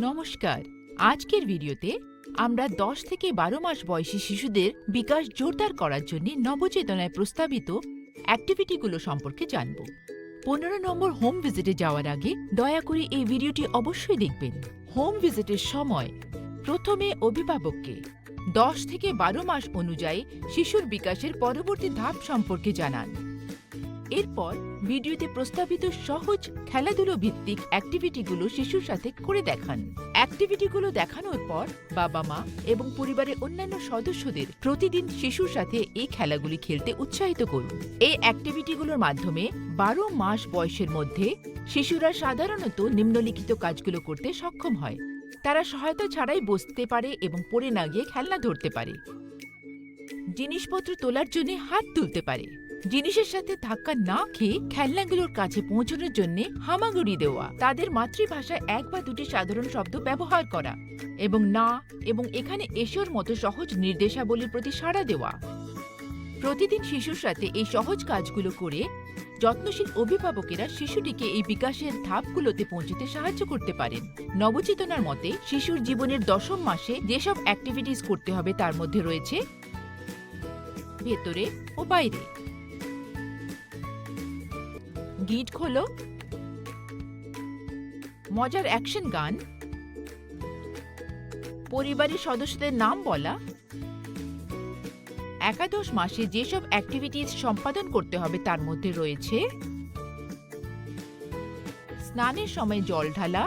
নমস্কার। আজকের ভিডিওতে আমরা 10 থেকে 12 মাস বয়সী শিশুদের বিকাশ জোরদার করার জন্য নবচেতনায় প্রস্তাবিত অ্যাক্টিভিটিগুলো সম্পর্কে জানব। 15 নম্বর হোম ভিজিটে যাওয়ার আগে দয়া করে এই ভিডিওটি অবশ্যই দেখবেন। হোম ভিজিটের সময় প্রথমে অভিভাবককে 10 থেকে 12 মাস অনুযায়ী শিশুর বিকাশের পরবর্তী ধাপ সম্পর্কে জানান। এরপর ভিডিওতে প্রস্তাবিত সহজ খেলাধুলো ভিত্তিক অ্যাক্টিভিটিগুলো শিশুর সাথে করে দেখান। অ্যাক্টিভিটিগুলো দেখানোর পর বাবা মা এবং পরিবারের অন্যান্য সদস্যদের প্রতিদিন শিশুর সাথে এই খেলাগুলি খেলতে উৎসাহিত করুন। এই অ্যাক্টিভিটিগুলোর মাধ্যমে 12 মাস বয়সের মধ্যে শিশুরা সাধারণত নিম্নলিখিত কাজগুলো করতে সক্ষম হয়। তারা সহায়তা ছাড়াই বসতে পারে এবং পড়ে না গিয়ে খেলনা ধরতে পারে, জিনিসপত্র তোলার জন্য হাত তুলতে পারে, জিনিসের সাথে ধাক্কা না খেয়ে খেলনাগুলোর কাছে পৌঁছানোর জন্য হামাগুড়ি দেওয়া, তাদের মাতৃভাষায় 1 বা 2টি সাধারণ শব্দ ব্যবহার করা এবং না এবং এখানে এসোর মতো সহজ নির্দেশাবলীর প্রতি সাড়া দেওয়া। প্রতিদিন শিশুর সাথে এই সহজ কাজগুলো করে যত্নশীল অভিভাবকেরা শিশুটিকে এই বিকাশের ধাপগুলোতে পৌঁছতে সাহায্য করতে পারেন। নবচেতনার মতে শিশুর জীবনের 10ম মাসে যেসব অ্যাক্টিভিটিস করতে হবে তার মধ্যে রয়েছে ভেতরে ও বাইরে, গিট খোলো, মজার অ্যাকশন গান, পরিবারের সদস্যদের নাম বলা। একাদশ মাসে যেসব অ্যাক্টিভিটিস সম্পাদন করতে হবে তার মধ্যে রয়েছে স্নানের সময় জল ঢালা,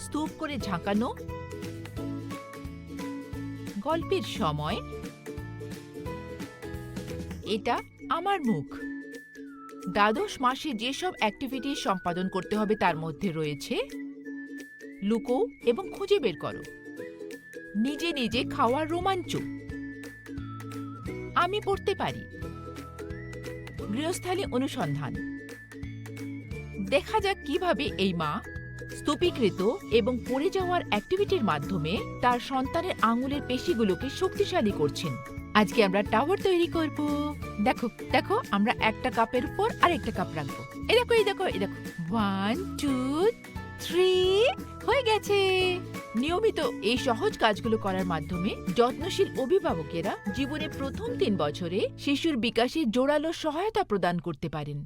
স্তূপ করে ঝাঁকানো, গল্পের সময় এটা আমার মুখ। দ্বাদশ মাসে যেসব অ্যাক্টিভিটি সম্পাদন করতে হবে তার মধ্যে রয়েছে লুকো এবং খুঁজে বের করো, নিজে নিজে খাওয়ার রোমাঞ্চ, আমি পড়তে পারি, গৃহস্থালী অনুসন্ধান। দেখা যাক কিভাবে এই মা স্তূপীকৃত এবং পড়ে যাওয়ার অ্যাক্টিভিটির মাধ্যমে তার সন্তানের আঙুলের পেশিগুলোকে শক্তিশালী করছেন। আজকে আমরা টাওয়ার তৈরি করব। দেখো দেখো, আমরা একটা কাপের উপর আরেকটা কাপ রাখবো। এই দেখো এই দেখো এই দেখো, 1 2 3 হয়ে গেছে। নিয়মিত এই সহজ কাজগুলো করার মাধ্যমে যত্নশীল অভিভাবকেরা জীবনের প্রথম 3 বছরে শিশুর বিকাশে জোরালো সহায়তা প্রদান করতে পারেন।